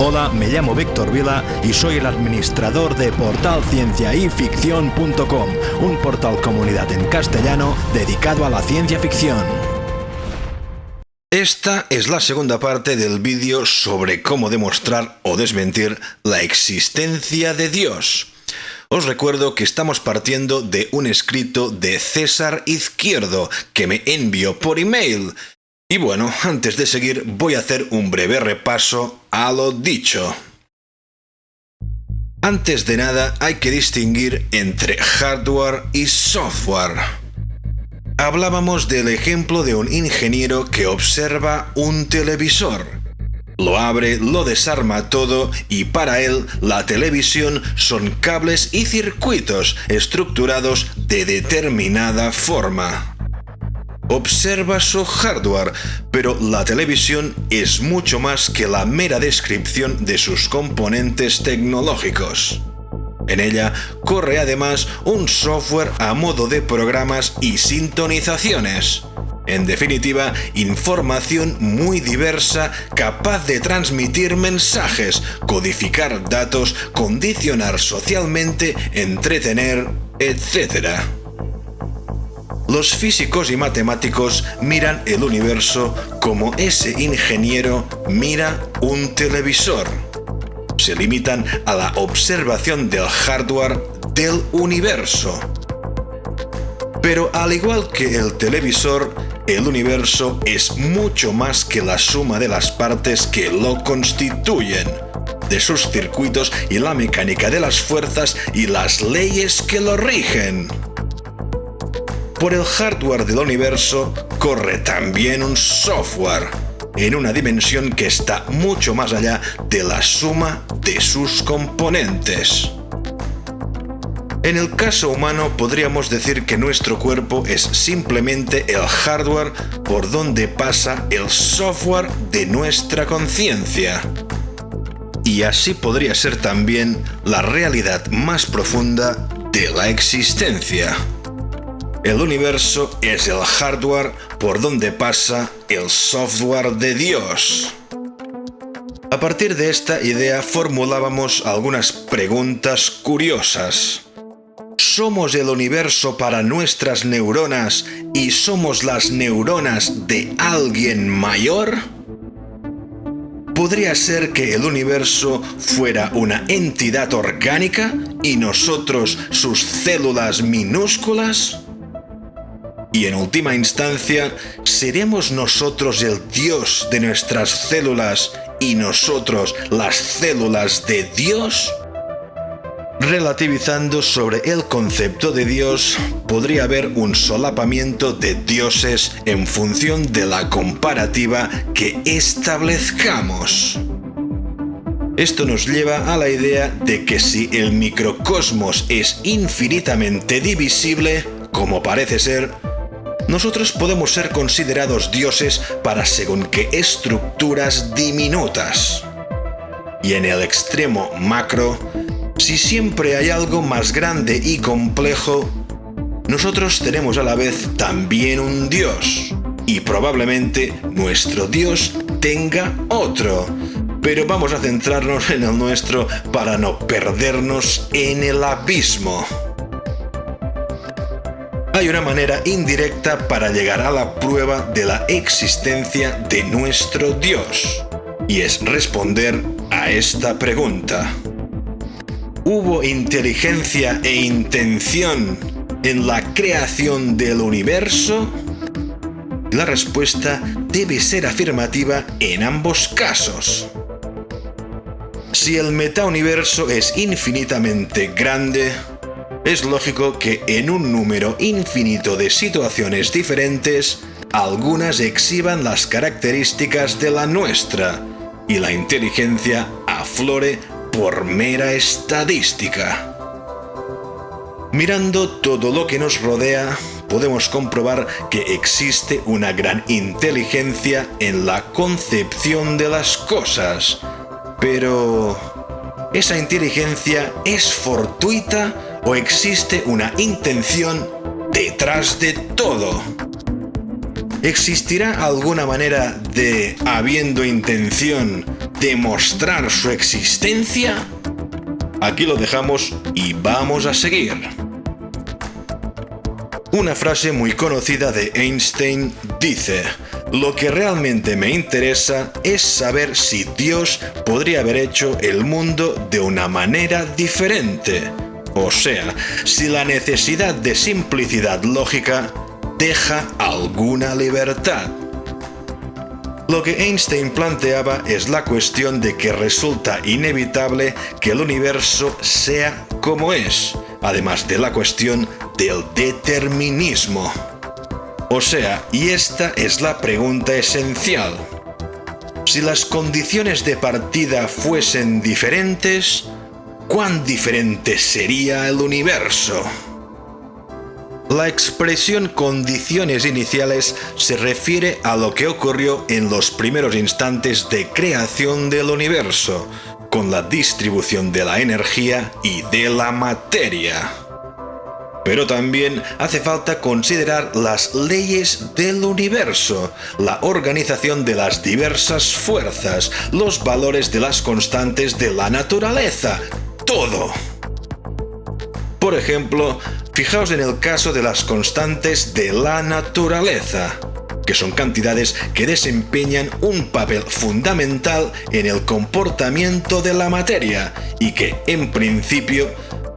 Hola, me llamo Víctor Vila y soy el administrador de portalcienciayficción.com, un portal comunidad en castellano dedicado a la ciencia ficción. Esta es la segunda parte del vídeo sobre cómo demostrar o desmentir la existencia de Dios. Os recuerdo que estamos partiendo de un escrito de César Izquierdo que me envió por email. Y bueno, antes de seguir voy a hacer un breve repaso a lo dicho. Antes de nada hay que distinguir entre hardware y software. Hablábamos del ejemplo de un ingeniero que observa un televisor. Lo abre, lo desarma todo y para él la televisión son cables y circuitos estructurados de determinada forma. Observa su hardware, pero la televisión es mucho más que la mera descripción de sus componentes tecnológicos. En ella corre además un software a modo de programas y sintonizaciones. En definitiva, información muy diversa capaz de transmitir mensajes, codificar datos, condicionar socialmente, entretener, etc. Los físicos y matemáticos miran el universo como ese ingeniero mira un televisor. Se limitan a la observación del hardware del universo. Pero al igual que el televisor, el universo es mucho más que la suma de las partes que lo constituyen, de sus circuitos y la mecánica de las fuerzas y las leyes que lo rigen. Por el hardware del universo corre también un software, en una dimensión que está mucho más allá de la suma de sus componentes. En el caso humano podríamos decir que nuestro cuerpo es simplemente el hardware por donde pasa el software de nuestra conciencia. Y así podría ser también la realidad más profunda de la existencia. El universo es el hardware por donde pasa el software de Dios. A partir de esta idea formulábamos algunas preguntas curiosas. ¿Somos el universo para nuestras neuronas y somos las neuronas de alguien mayor? ¿Podría ser que el universo fuera una entidad orgánica y nosotros sus células minúsculas? Y en última instancia, ¿seremos nosotros el Dios de nuestras células y nosotros las células de Dios? Relativizando sobre el concepto de Dios, podría haber un solapamiento de dioses en función de la comparativa que establezcamos. Esto nos lleva a la idea de que si el microcosmos es infinitamente divisible, como parece ser, nosotros podemos ser considerados dioses para según qué estructuras diminutas. Y en el extremo macro, si siempre hay algo más grande y complejo, nosotros tenemos a la vez también un Dios. Y probablemente nuestro Dios tenga otro. Pero vamos a centrarnos en el nuestro para no perdernos en el abismo. Hay una manera indirecta para llegar a la prueba de la existencia de nuestro Dios, y es responder a esta pregunta. ¿Hubo inteligencia e intención en la creación del universo? La respuesta debe ser afirmativa en ambos casos. Si el metauniverso es infinitamente grande, es lógico que en un número infinito de situaciones diferentes, algunas exhiban las características de la nuestra y la inteligencia aflore por mera estadística. Mirando todo lo que nos rodea, podemos comprobar que existe una gran inteligencia en la concepción de las cosas, pero ¿esa inteligencia es fortuita o existe una intención detrás de todo? ¿Existirá alguna manera de, habiendo intención, demostrar su existencia? Aquí lo dejamos y vamos a seguir. Una frase muy conocida de Einstein dice: lo que realmente me interesa es saber si Dios podría haber hecho el mundo de una manera diferente. O sea, si la necesidad de simplicidad lógica deja alguna libertad. Lo que Einstein planteaba es la cuestión de que resulta inevitable que el universo sea como es, además de la cuestión del determinismo. O sea, y esta es la pregunta esencial: si las condiciones de partida fuesen diferentes, ¿cuán diferente sería el universo? La expresión condiciones iniciales se refiere a lo que ocurrió en los primeros instantes de creación del universo, con la distribución de la energía y de la materia. Pero también hace falta considerar las leyes del universo, la organización de las diversas fuerzas, los valores de las constantes de la naturaleza, todo. Por ejemplo, fijaos en el caso de las constantes de la naturaleza, que son cantidades que desempeñan un papel fundamental en el comportamiento de la materia y que, en principio,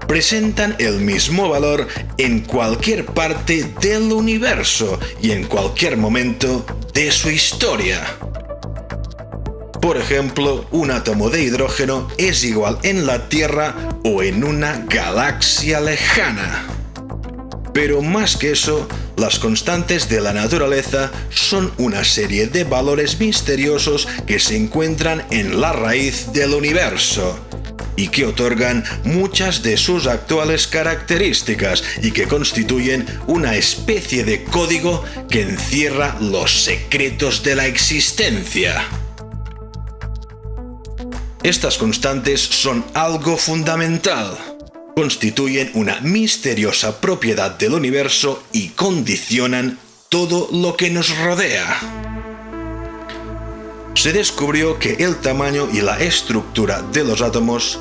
presentan el mismo valor en cualquier parte del universo y en cualquier momento de su historia. Por ejemplo, un átomo de hidrógeno es igual en la Tierra o en una galaxia lejana. Pero más que eso, las constantes de la naturaleza son una serie de valores misteriosos que se encuentran en la raíz del universo y que otorgan muchas de sus actuales características y que constituyen una especie de código que encierra los secretos de la existencia. Estas constantes son algo fundamental. Constituyen una misteriosa propiedad del universo y condicionan todo lo que nos rodea. Se descubrió que el tamaño y la estructura de los átomos,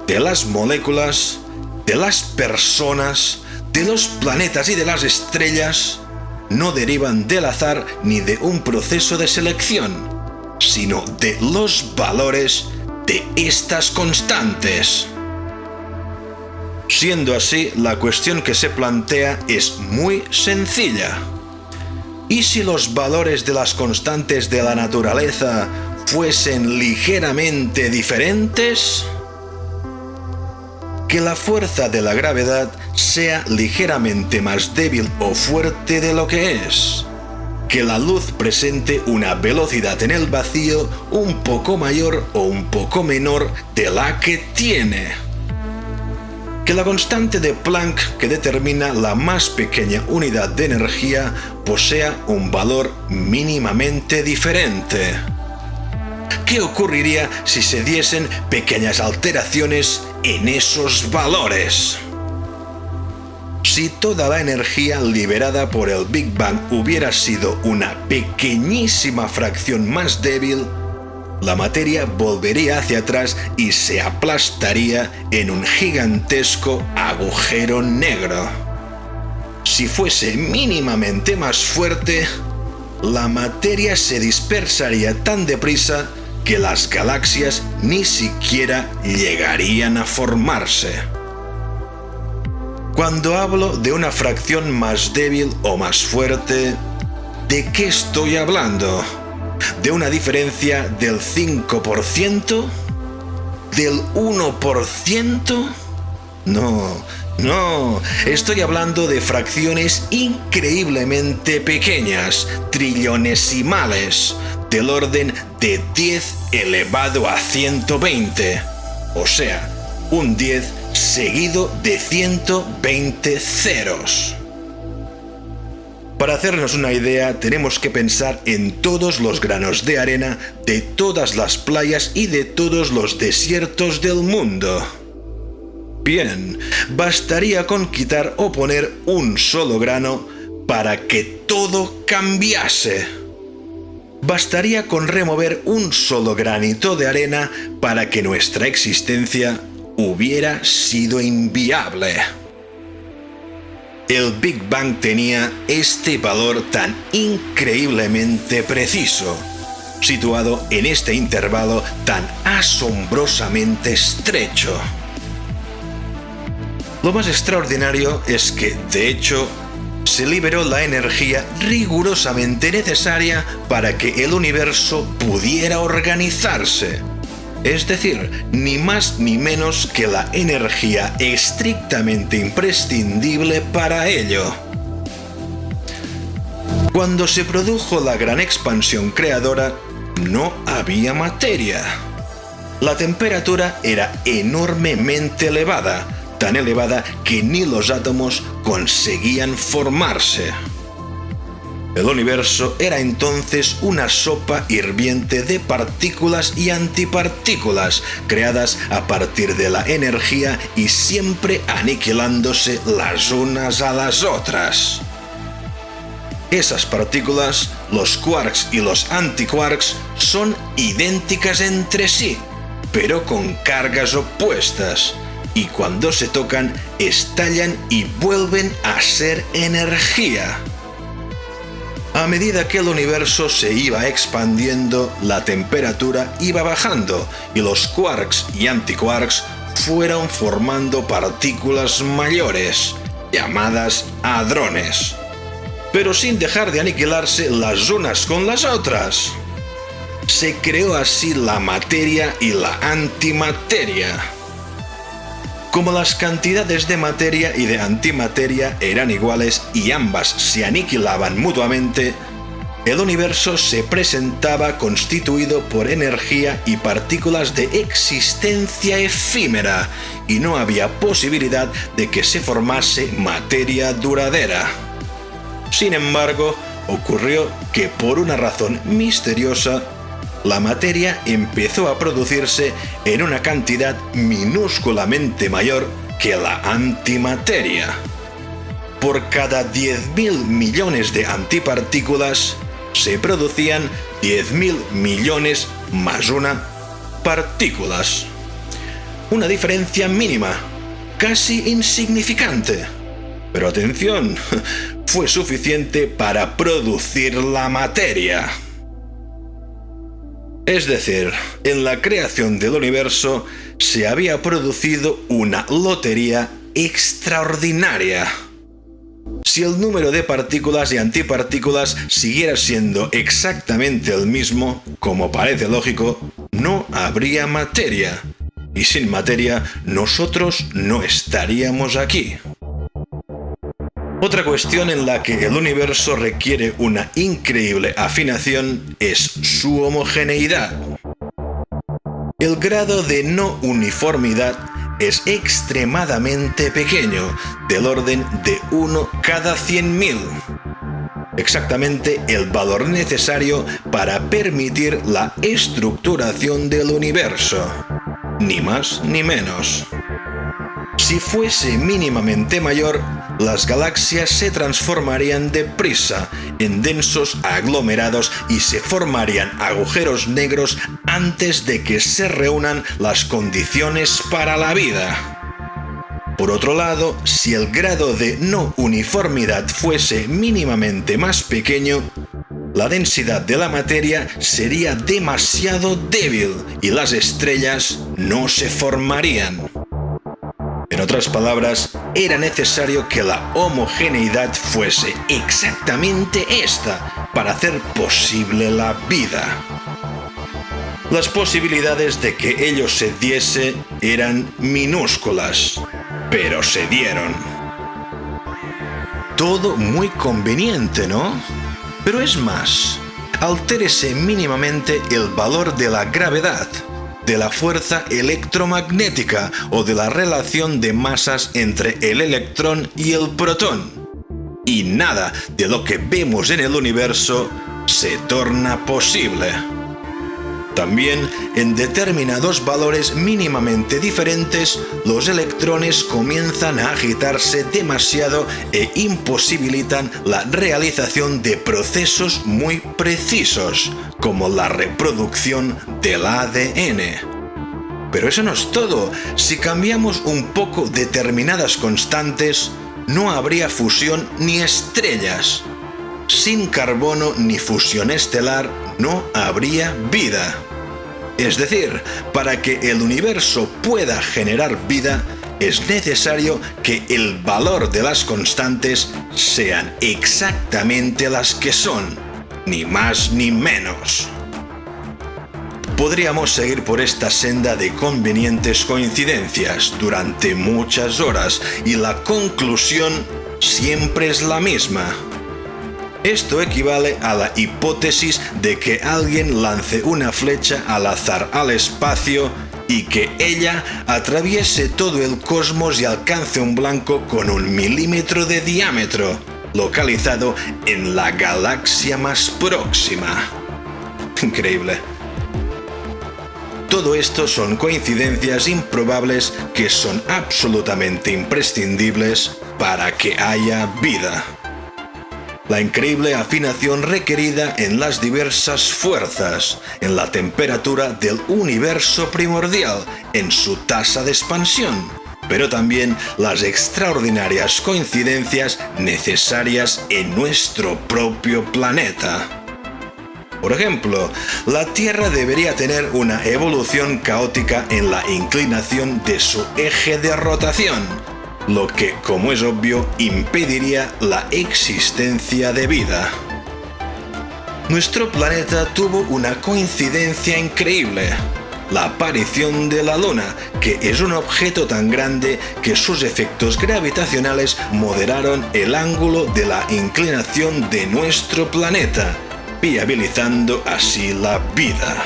de las moléculas, de las personas, de los planetas y de las estrellas no derivan del azar ni de un proceso de selección, sino de los valores de estas constantes. Siendo así, la cuestión que se plantea es muy sencilla. ¿Y si los valores de las constantes de la naturaleza fuesen ligeramente diferentes? Que la fuerza de la gravedad sea ligeramente más débil o fuerte de lo que es. Que la luz presente una velocidad en el vacío un poco mayor o un poco menor de la que tiene. Que la constante de Planck, que determina la más pequeña unidad de energía, posea un valor mínimamente diferente. ¿Qué ocurriría si se diesen pequeñas alteraciones en esos valores? Si toda la energía liberada por el Big Bang hubiera sido una pequeñísima fracción más débil, la materia volvería hacia atrás y se aplastaría en un gigantesco agujero negro. Si fuese mínimamente más fuerte, la materia se dispersaría tan deprisa que las galaxias ni siquiera llegarían a formarse. Cuando hablo de una fracción más débil o más fuerte, ¿de qué estoy hablando? ¿De una diferencia del 5%? ¿Del 1%? No, estoy hablando de fracciones increíblemente pequeñas, trillonesimales, del orden de 10 elevado a 120, o sea, un 10 seguido de 120 ceros. Para hacernos una idea, tenemos que pensar en todos los granos de arena de todas las playas y de todos los desiertos del mundo. Bien, bastaría con quitar o poner un solo grano para que todo cambiase. Bastaría con remover un solo granito de arena para que nuestra existencia hubiera sido inviable. El Big Bang tenía este valor tan increíblemente preciso, situado en este intervalo tan asombrosamente estrecho. Lo más extraordinario es que, de hecho, se liberó la energía rigurosamente necesaria para que el universo pudiera organizarse. Es decir, ni más ni menos que la energía estrictamente imprescindible para ello. Cuando se produjo la gran expansión creadora, no había materia. La temperatura era enormemente elevada, tan elevada que ni los átomos conseguían formarse. El universo era entonces una sopa hirviente de partículas y antipartículas, creadas a partir de la energía y siempre aniquilándose las unas a las otras. Esas partículas, los quarks y los antiquarks, son idénticas entre sí, pero con cargas opuestas, y cuando se tocan, estallan y vuelven a ser energía. A medida que el universo se iba expandiendo, la temperatura iba bajando y los quarks y antiquarks fueron formando partículas mayores, llamadas hadrones, pero sin dejar de aniquilarse las unas con las otras. Se creó así la materia y la antimateria. Como las cantidades de materia y de antimateria eran iguales y ambas se aniquilaban mutuamente, el universo se presentaba constituido por energía y partículas de existencia efímera, y no había posibilidad de que se formase materia duradera. Sin embargo, ocurrió que por una razón misteriosa, la materia empezó a producirse en una cantidad minúsculamente mayor que la antimateria. Por cada 10.000 millones de antipartículas, se producían 10.000 millones más una partículas. Una diferencia mínima, casi insignificante. Pero atención, fue suficiente para producir la materia. Es decir, en la creación del universo se había producido una lotería extraordinaria. Si el número de partículas y antipartículas siguiera siendo exactamente el mismo, como parece lógico, no habría materia. Y sin materia, nosotros no estaríamos aquí. Otra cuestión en la que el universo requiere una increíble afinación es su homogeneidad. El grado de no uniformidad es extremadamente pequeño, del orden de 1 cada 100.000. Exactamente el valor necesario para permitir la estructuración del universo. Ni más ni menos. Si fuese mínimamente mayor, las galaxias se transformarían deprisa en densos aglomerados y se formarían agujeros negros antes de que se reúnan las condiciones para la vida. Por otro lado, si el grado de no uniformidad fuese mínimamente más pequeño, la densidad de la materia sería demasiado débil y las estrellas no se formarían. En otras palabras, era necesario que la homogeneidad fuese exactamente esta para hacer posible la vida. Las posibilidades de que ello se diese eran minúsculas, pero se dieron. Todo muy conveniente, ¿no? Pero es más, altérese mínimamente el valor de la gravedad, de la fuerza electromagnética o de la relación de masas entre el electrón y el protón. Y nada de lo que vemos en el universo se torna posible. También, en determinados valores mínimamente diferentes, los electrones comienzan a agitarse demasiado e imposibilitan la realización de procesos muy precisos, como la reproducción del ADN. Pero eso no es todo. Si cambiamos un poco determinadas constantes, no habría fusión ni estrellas. Sin carbono ni fusión estelar no habría vida. Es decir, para que el universo pueda generar vida, es necesario que el valor de las constantes sean exactamente las que son, ni más ni menos. Podríamos seguir por esta senda de convenientes coincidencias durante muchas horas y la conclusión siempre es la misma. Esto equivale a la hipótesis de que alguien lance una flecha al azar al espacio y que ella atraviese todo el cosmos y alcance un blanco con 1 milímetro de diámetro, localizado en la galaxia más próxima. Increíble. Todo esto son coincidencias improbables que son absolutamente imprescindibles para que haya vida. La increíble afinación requerida en las diversas fuerzas, en la temperatura del universo primordial, en su tasa de expansión, pero también las extraordinarias coincidencias necesarias en nuestro propio planeta. Por ejemplo, la Tierra debería tener una evolución caótica en la inclinación de su eje de rotación, lo que, como es obvio, impediría la existencia de vida. Nuestro planeta tuvo una coincidencia increíble: la aparición de la Luna, que es un objeto tan grande que sus efectos gravitacionales moderaron el ángulo de la inclinación de nuestro planeta, viabilizando así la vida.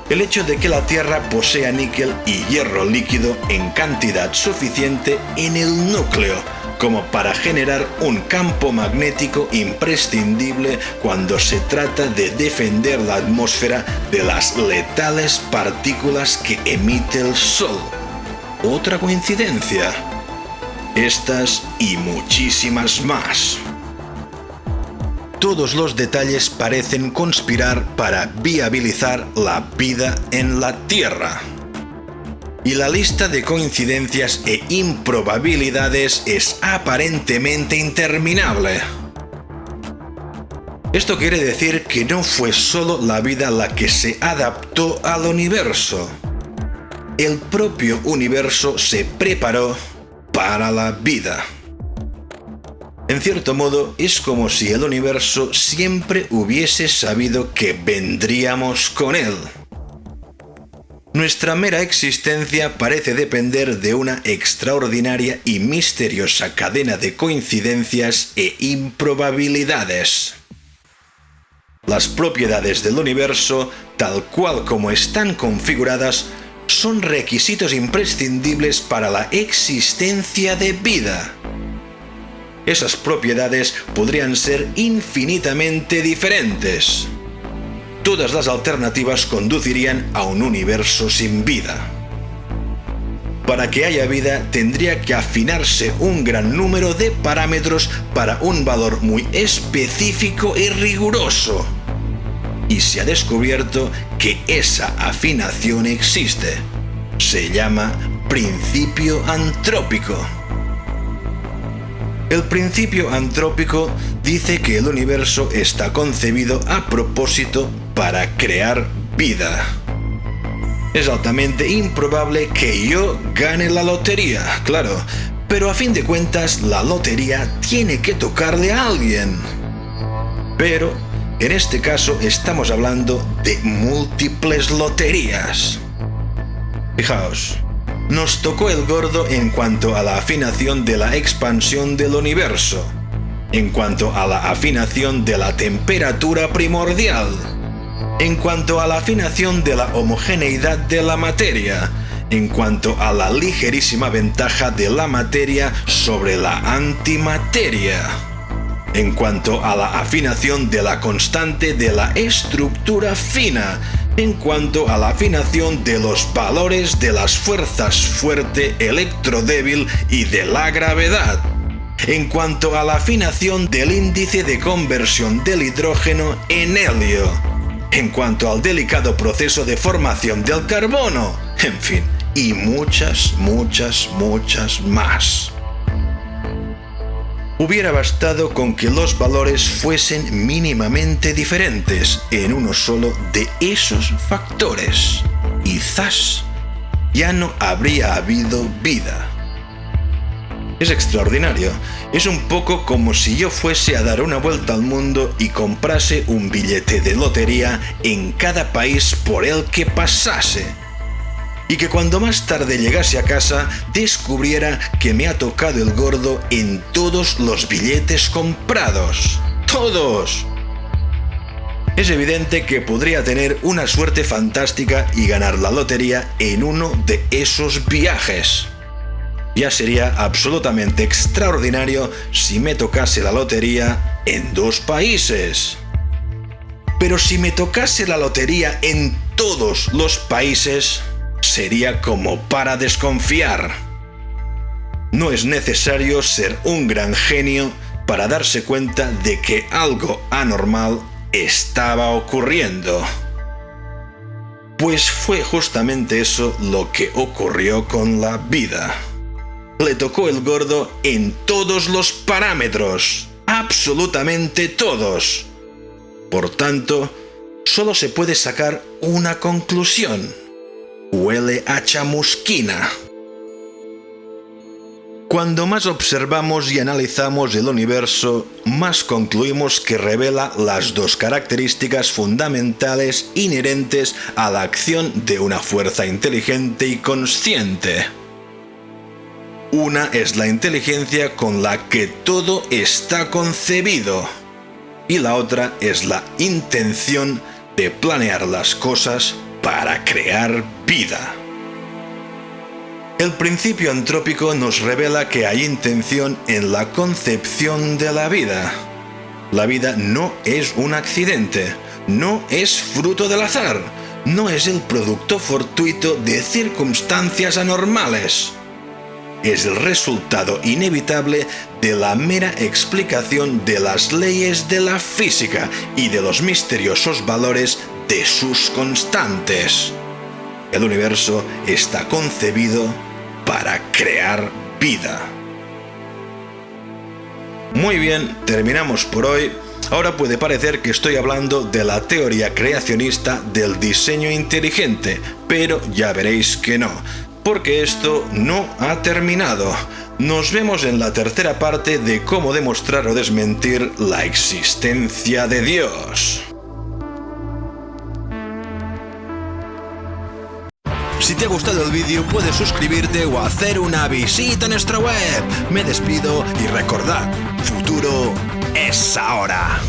El hecho de que la Tierra posea níquel y hierro líquido en cantidad suficiente en el núcleo como para generar un campo magnético imprescindible cuando se trata de defender la atmósfera de las letales partículas que emite el Sol. Otra coincidencia. Estas y muchísimas más. Todos los detalles parecen conspirar para viabilizar la vida en la Tierra. Y la lista de coincidencias e improbabilidades es aparentemente interminable. Esto quiere decir que no fue solo la vida la que se adaptó al universo. El propio universo se preparó para la vida. En cierto modo, es como si el universo siempre hubiese sabido que vendríamos con él. Nuestra mera existencia parece depender de una extraordinaria y misteriosa cadena de coincidencias e improbabilidades. Las propiedades del universo, tal cual como están configuradas, son requisitos imprescindibles para la existencia de vida. Esas propiedades podrían ser infinitamente diferentes. Todas las alternativas conducirían a un universo sin vida. Para que haya vida, tendría que afinarse un gran número de parámetros para un valor muy específico y riguroso. Y se ha descubierto que esa afinación existe. Se llama principio antrópico. El principio antrópico dice que el universo está concebido a propósito para crear vida. Es altamente improbable que yo gane la lotería, claro, pero a fin de cuentas la lotería tiene que tocarle a alguien. Pero en este caso estamos hablando de múltiples loterías. Fijaos. Nos tocó el gordo en cuanto a la afinación de la expansión del universo, en cuanto a la afinación de la temperatura primordial, en cuanto a la afinación de la homogeneidad de la materia, en cuanto a la ligerísima ventaja de la materia sobre la antimateria. en cuanto a la afinación de la constante de la estructura fina, en cuanto a la afinación de los valores de las fuerzas fuerte, electrodébil y de la gravedad, en cuanto a la afinación del índice de conversión del hidrógeno en helio, en cuanto al delicado proceso de formación del carbono, en fin, y muchas más. Hubiera bastado con que los valores fuesen mínimamente diferentes en uno solo de esos factores, y ¡zas!, ya no habría habido vida. Es extraordinario. Es un poco como si yo fuese a dar una vuelta al mundo y comprase un billete de lotería en cada país por el que pasase. Y que cuando más tarde llegase a casa descubriera que me ha tocado el gordo en todos los billetes comprados. ¡Todos! Es evidente que podría tener una suerte fantástica y ganar la lotería en uno de esos viajes. Ya sería absolutamente extraordinario si me tocase la lotería en 2 países. Pero si me tocase la lotería en todos los países, sería como para desconfiar. No es necesario ser un gran genio para darse cuenta de que algo anormal estaba ocurriendo. Pues fue justamente eso lo que ocurrió con la vida. Le tocó el gordo en todos los parámetros, absolutamente todos. Por tanto, solo se puede sacar una conclusión. Huele a chamusquina. Cuando más observamos y analizamos el universo, más concluimos que revela las 2 características fundamentales inherentes a la acción de una fuerza inteligente y consciente. Una es la inteligencia con la que todo está concebido, y la otra es la intención de planear las cosas para crear vida. El principio antrópico nos revela que hay intención en la concepción de la vida. La vida no es un accidente, no es fruto del azar, no es el producto fortuito de circunstancias anormales. Es el resultado inevitable de la mera explicación de las leyes de la física y de los misteriosos valores de sus constantes. El universo está concebido para crear vida. Muy bien, terminamos por hoy. Ahora puede parecer que estoy hablando de la teoría creacionista del diseño inteligente, pero ya veréis que no, porque esto no ha terminado. Nos vemos en la tercera parte de cómo demostrar o desmentir la existencia de Dios. Si te ha gustado el vídeo, puedes suscribirte o hacer una visita a nuestra web. Me despido y recordad, futuro es ahora.